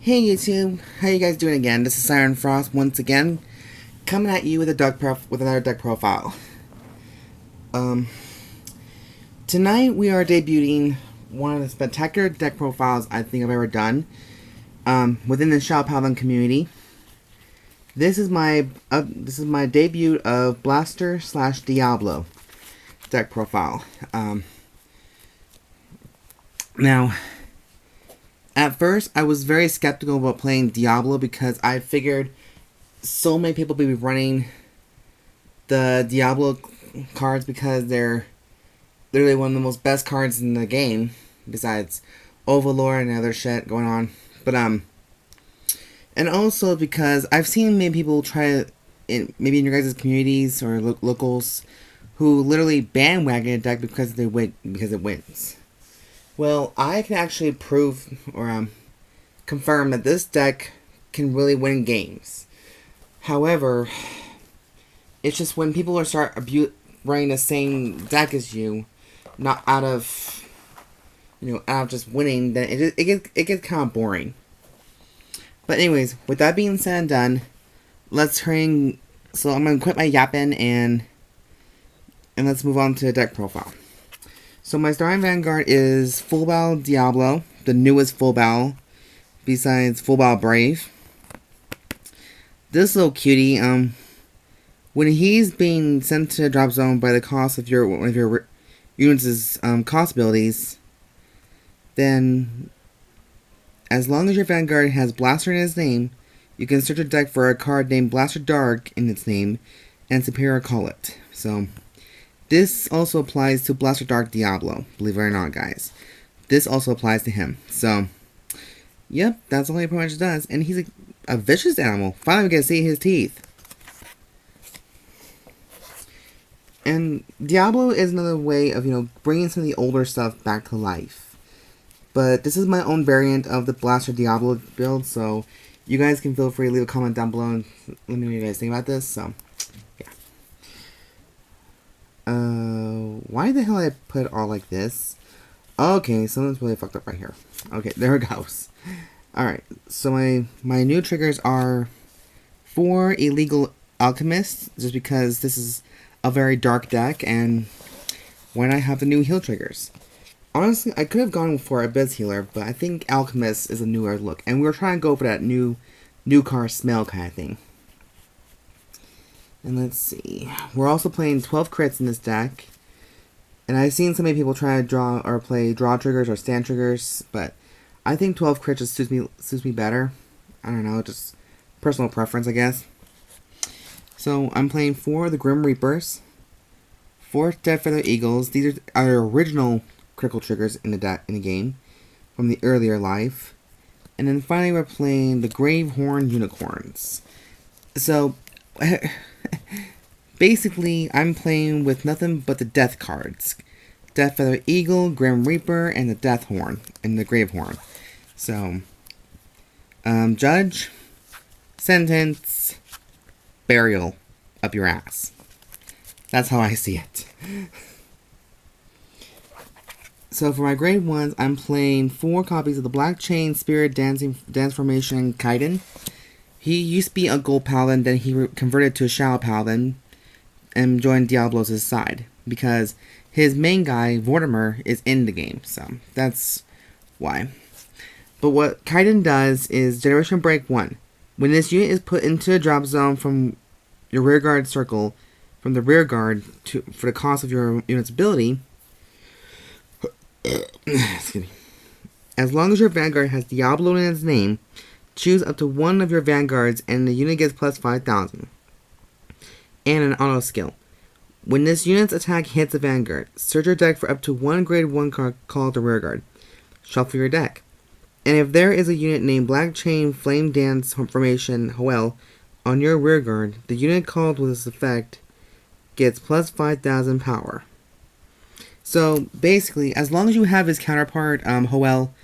Hey YouTube, how you guys doing again? This is Siren Frost once again, coming at you with another deck profile. Tonight we are debuting one of the spectacular deck profiles I think I've ever done within the Shadow Paladin community. This is my debut of Blaster / Diablo deck profile. Now, at first, I was very skeptical about playing Diablo because I figured so many people would be running the Diablo cards because they're literally one of the most best cards in the game, besides Overlord and other shit going on. But and also because I've seen many people try maybe in your guys' communities or locals who literally bandwagon a deck because it wins. Well, I can actually prove or confirm that this deck can really win games. However, it's just when people start running the same deck as you, not out of just winning, then it gets kind of boring. But anyways, with that being said and done, let's train. So I'm gonna quit my yapping and let's move on to the deck profile. So my starting Vanguard is Fullbau Diablo, the newest Fullbau, besides Fullbau Brave. This little cutie, when he's being sent to the drop zone by the cost of one of your units' cost abilities, then as long as your Vanguard has Blaster in its name, you can search a deck for a card named Blaster Dark in its name, and Superior call it. So this also applies to Blaster Dark Diablo, believe it or not, guys. This also applies to him. So, yep, that's all he pretty much does. And he's a vicious animal. Finally, we get to see his teeth. And Diablo is another way of, bringing some of the older stuff back to life. But this is my own variant of the Blaster Diablo build, so you guys can feel free to leave a comment down below and let me know what you guys think about this. So, yeah. Why the hell did I put it all like this? Okay, something's really fucked up right here. Okay, there it goes. Alright, so my new triggers are 4 illegal Alchemists, just because this is a very dark deck, and why not have the new heal triggers? Honestly, I could have gone for Abyss Healer, but I think Alchemist is a newer look, and we were trying to go for that new car smell kind of thing. And let's see. We're also playing 12 crits in this deck. And I've seen so many people try to draw or play draw triggers or stand triggers, but I think 12 crits just suits me better. I don't know, just personal preference, I guess. So I'm playing 4 of the Grim Reapers, 4 Deadfeather Eagles. These are original critical triggers in the game from the earlier life. And then finally we're playing the Gravehorn Unicorns. So basically, I'm playing with nothing but the death cards. Deathfeather Eagle, Grim Reaper, and the Death Horn, and the Gravehorn. So, judge, sentence, burial up your ass. That's how I see it. So for my grade 1s, I'm playing 4 copies of the Black Chain Spirit Dance Formation Kyden. He used to be a Gold Paladin, then he converted to a Shadow Paladin and joined Diablo's side, because his main guy, Vortimer, is in the game, so that's why. But what Kyden does is Generation Break 1. When this unit is put into a drop zone from your rearguard circle, from the rearguard for the cost of your unit's ability, excuse me, as long as your Vanguard has Diablo in its name, choose up to one of your Vanguards and the unit gets plus 5,000. And an auto skill. When this unit's attack hits a Vanguard, search your deck for up to 1 grade 1 card called the rearguard. Shuffle your deck. And if there is a unit named Black Chain Flame Dance Formation Hoel on your rearguard, the unit called with this effect gets plus 5,000 power. So basically, as long as you have his counterpart, Hoel,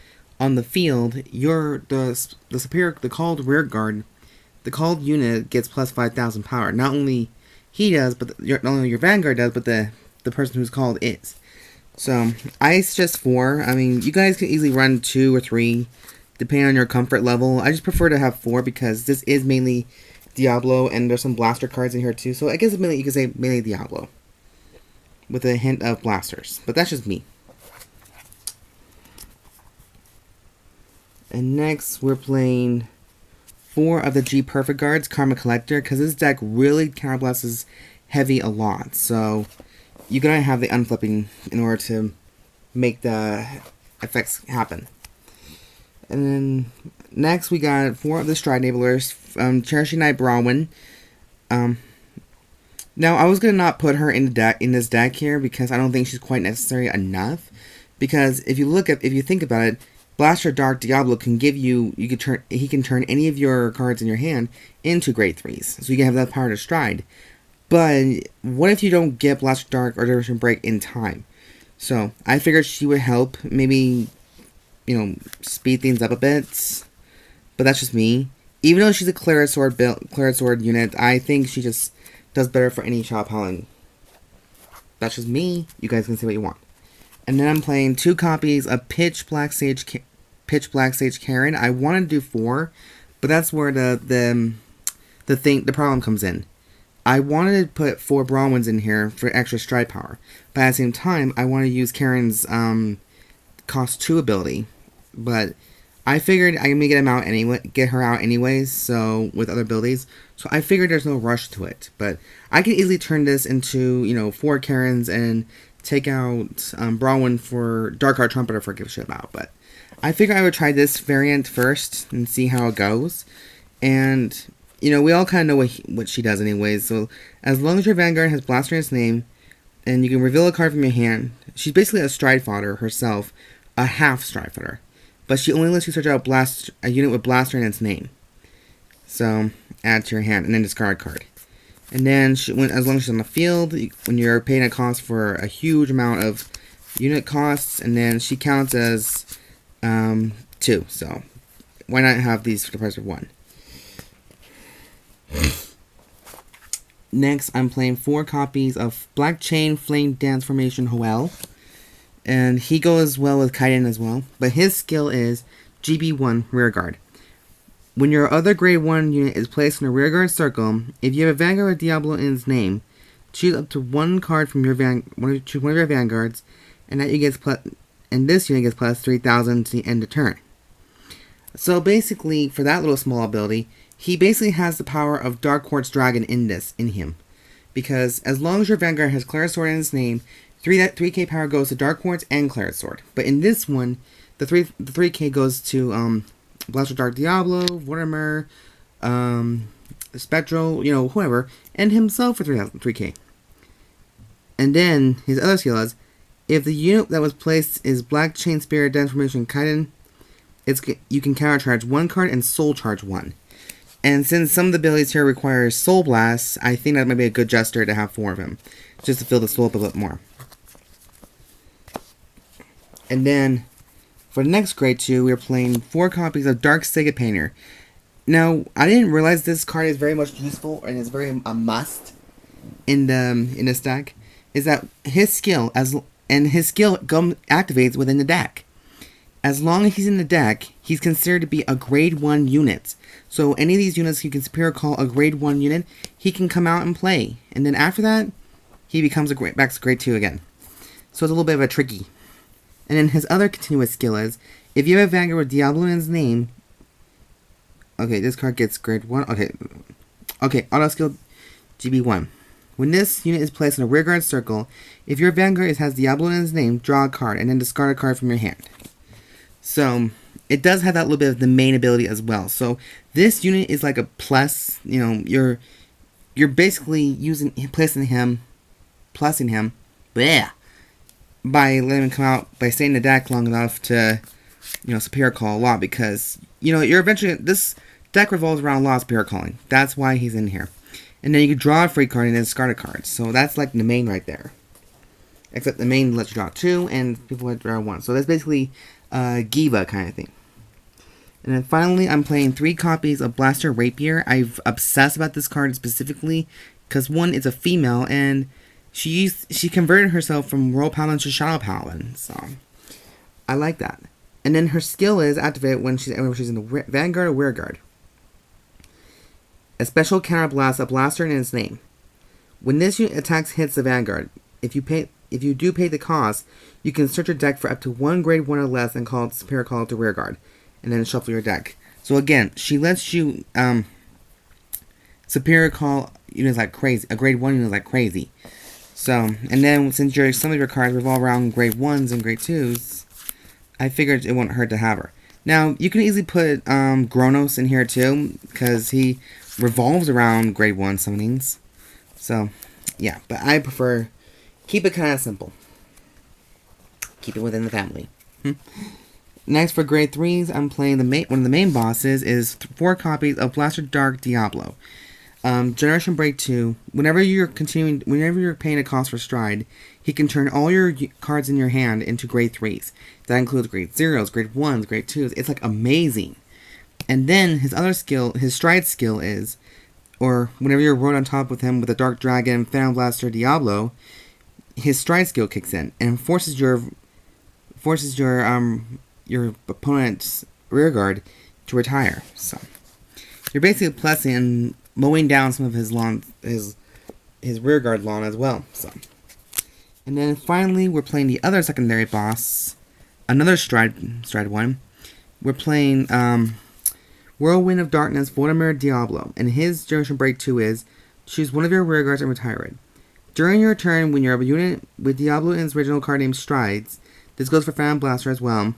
on the field, the called rearguard, the called unit gets plus 5,000 power. Not only he does, but not only your Vanguard does, but the person who's called is. So I suggest 4. I mean, you guys can easily run 2 or 3 depending on your comfort level. I just prefer to have 4 because this is mainly Diablo, and there's some blaster cards in here too. So I guess mainly you could say mainly Diablo, with a hint of blasters. But that's just me. And next, we're playing 4 of the G Perfect Guards, Karma Collector, because this deck really counterblasts heavy a lot. So you're going to have the unflipping in order to make the effects happen. And then next, we got 4 of the Stride Enablers, Cherishing Knight Branwen. Now, I was going to not put her in this deck here because I don't think she's quite necessary enough. Because if you think about it, Blaster Dark Diablo can give you, he can turn any of your cards in your hand into grade 3s. So you can have that power to stride. But what if you don't get Blaster Dark or Dimension Break in time? So I figured she would help, maybe, speed things up a bit. But that's just me. Even though she's a Cleric Sword unit, I think she just does better for any shop hauling. That's just me. You guys can say what you want. And then I'm playing 2 copies of Pitch Black Sage Charon. I wanted to do 4, but that's where the problem comes in. I wanted to put 4 Branwens in here for extra stride power, but at the same time, I want to use Charon's cost 2 ability. But I figured I may get her out anyways. So with other abilities, so I figured there's no rush to it. But I can easily turn this into 4 Charons and take out Branwen for Dark Heart Trumpeter for give a shit about. But I figured I would try this variant first and see how it goes. And we all kind of know what she does anyways. So as long as your Vanguard has Blaster in its name, and you can reveal a card from your hand, she's basically a Stride Fodder herself, a half Stride Fodder. But she only lets you search out a unit with Blaster in its name. So add to your hand and then discard a card. And then as long as she's on the field, when you're paying a cost for a huge amount of unit costs, and then she counts as 2. So why not have these for the price of 1? Next, I'm playing 4 copies of Black Chain Flame Dance Formation Hoel. And he goes well with Kyden as well. But his skill is GB1 Rearguard. When your other grade 1 unit is placed in a rearguard circle, if you have a Vanguard or Diablo in its name, choose up to 1 card from your one of your Vanguards, and this unit gets plus 3,000 to the end of turn. So basically, for that little small ability, he basically has the power of Dark Quartz Dragon in him. Because as long as your Vanguard has Cleric Sword in its name, 3k power goes to Dark Quartz and Cleric Sword. But in this one, the 3k goes to Blaster Dark Diablo, Vortimer, Spectral, whoever, and himself for 3k. And then his other skill is, if the unit that was placed is Black Chain Spirit Dance Formation Kyden, you can countercharge 1 card and soul charge 1. And since some of the abilities here require Soul Blast, I think that might be a good gesture to have 4 of him, just to fill the soul up a bit more. And then, for the next grade 2, we're playing 4 copies of Dark Saga Painter. Now, I didn't realize this card is very much useful and is very a must in this deck. Is that his skill activates within the deck. As long as he's in the deck, he's considered to be a grade 1 unit. So any of these units you can superior call a grade 1 unit, he can come out and play. And then after that, he becomes back to grade 2 again. So it's a little bit of a tricky. And then his other continuous skill is, if you have a Vanguard with Diablo in his name, okay, this card gets grade 1, okay, auto skill GB1. When this unit is placed in a rearguard circle, if your Vanguard has Diablo in his name, draw a card, and then discard a card from your hand. So, it does have that little bit of the main ability as well. So, this unit is like a plus, you're basically plussing him, by letting him come out, by staying in the deck long enough to, superior call a lot, because, you're eventually, this deck revolves around a lot of superior calling. That's why he's in here. And then you can draw a free card and then discard a card. So that's like the main right there. Except the main lets you draw 2 and people let draw 1. So that's basically Giva kind of thing. And then finally, I'm playing 3 copies of Blaster Rapier. I've obsessed about this card specifically because 1, it's a female, and she converted herself from Royal Paladin to Shadow Paladin. So I like that. And then her skill is activated when she's in the Vanguard or Rearguard. A special counter blasts a blaster in its name. When this unit attacks hits the Vanguard, if you do pay the cost, you can search your deck for up to 1 grade 1 or less and call it Superior Call to Rearguard, and then shuffle your deck. So again, she lets you Superior Call units like crazy, a grade 1 unit like crazy. So, and then since some of your cards revolve around grade 1s and grade 2s, I figured it wouldn't hurt to have her. Now, you can easily put Gronos in here too, because he revolves around grade 1 summonings. So, yeah, but I prefer keep it kind of simple. Keep it within the family. Next, for grade 3s, I'm playing one of the main bosses is 4 copies of Blaster Dark Diablo. Generation Break 2, whenever you're paying a cost for Stride, he can turn all your cards in your hand into grade 3s. That includes grade 0s, grade 1s, grade 2s. It's like amazing. And then his other skill, his Stride skill is, or whenever you're rode on top with him with a Dark Dragon, Phantom Blaster, Diablo, his Stride skill kicks in and forces your opponent's rearguard to retire. So you're basically plussing and mowing down some of his lawn, his rearguard lawn as well. So, and then finally we're playing the other secondary boss, another stride one. We're playing Whirlwind of Darkness, Vortimer Diablo, and his Generation Break 2 is choose one of your rearguards and retire it. During your turn, when you have a unit with Diablo in its original card named Strides, this goes for Phantom Blaster as well.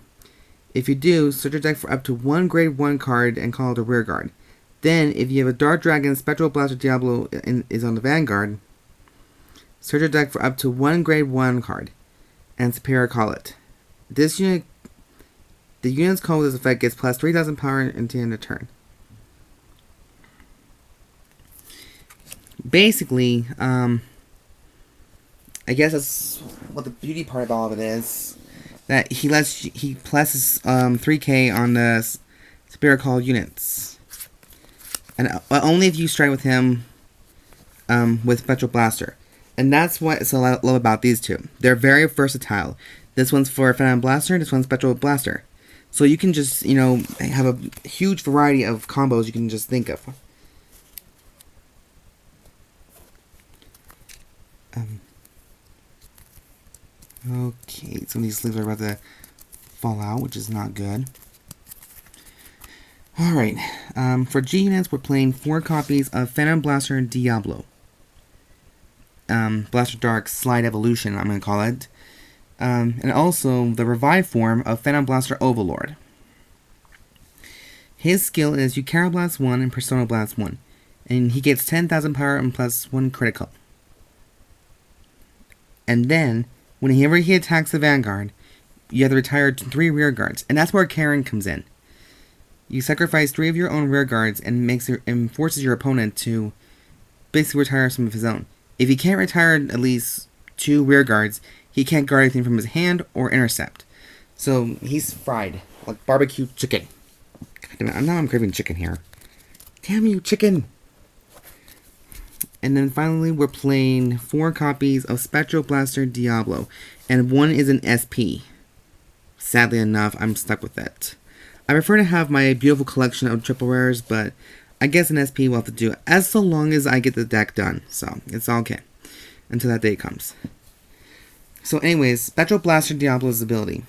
If you do, search your deck for up to 1 grade 1 card and call it a rearguard. Then, if you have a Dark Dragon, Spectral Blaster Diablo is on the Vanguard, search your deck for up to 1 grade 1 card and Superior Call it. This unit, the unit's call with this effect gets plus 3,000 power until the end of turn. Basically, I guess that's what the beauty part of all of it is. That he pluses 3k on the Superior Call units. And only if you strike with him with Spectral Blaster. And that's what I love about these two. They're very versatile. This one's for Phantom Blaster, this one's Spectral Blaster. So you can just, have a huge variety of combos you can just think of. Okay, some of these sleeves are about to fall out, which is not good. Alright, for G units, we're playing 4 copies of Phantom Blaster and Diablo. Blaster Dark Slide Evolution, I'm going to call it. And also the revived form of Phantom Blaster Overlord. His skill is you Carol Blast 1 and Persona Blast 1. And he gets 10,000 power and plus 1 critical. And then, whenever he attacks the Vanguard, you have to retire 3 rear guards. And that's where Charon comes in. You sacrifice 3 of your own rear guards and forces your opponent to basically retire some of his own. If he can't retire at least 2 rear guards, he can't guard anything from his hand or intercept. So he's fried, like barbecue chicken. God damn it, I'm craving chicken here. Damn you, chicken! And then finally, we're playing 4 copies of Spectral Blaster Diablo, and 1 is an SP. Sadly enough, I'm stuck with it. I prefer to have my beautiful collection of triple rares, but I guess an SP will have to do as so long as I get the deck done. So, it's all okay. Until that day comes. So anyways, Spectral Blaster Diablo's ability.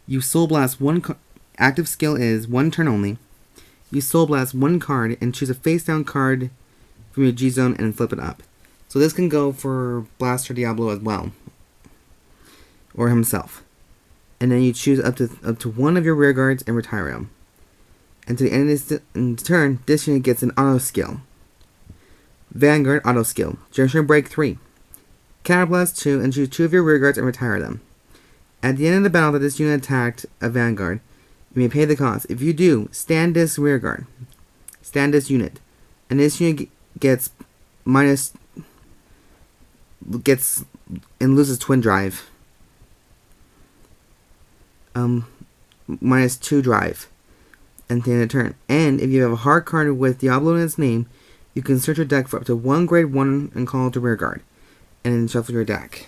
You Soul Blast 1 active skill is 1 turn only. You Soul Blast 1 card and choose a face down card from your G zone and flip it up. So this can go for Blaster Diablo as well. Or himself. And then you choose up to 1 of your rear guards and retire him. And to the end of this turn, this unit gets an auto skill. Vanguard auto skill. Generation Break 3. Counterblast 2 and choose 2 of your rear guards and retire them. At the end of the battle that this unit attacked a Vanguard, you may pay the cost. If you do, stand this rear guard. Stand this unit. And this unit gets and loses twin drive. Minus 2 drive at the end of the turn. And if you have a hard card with Diablo in its name, you can search your deck for up to 1 grade 1 and call it a rear guard. And then shuffle your deck.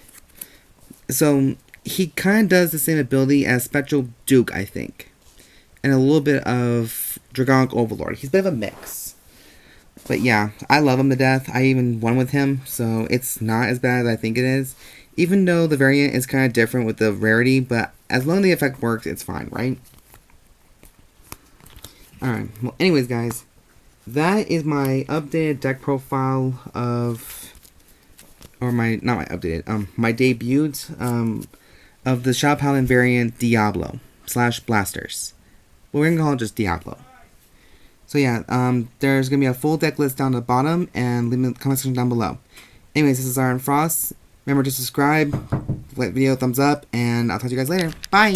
So, he kind of does the same ability as Spectral Duke, I think. And a little bit of Dragonic Overlord. He's a bit of a mix. But yeah, I love him to death. I even won with him, so it's not as bad as I think it is. Even though the variant is kind of different with the rarity, but as long as the effect works, it's fine, right? Alright, well anyways guys, that is my updated deck profile of, or my, not my updated, my debuts of the Shadow Paladin variant Diablo / Blasters. Well, we're gonna call it just Diablo. So yeah, there's gonna be a full deck list down at the bottom, and leave me in the comment section down below. Anyways, this is Siren Frost. Remember to subscribe, like the video a thumbs up, and I'll talk to you guys later. Bye!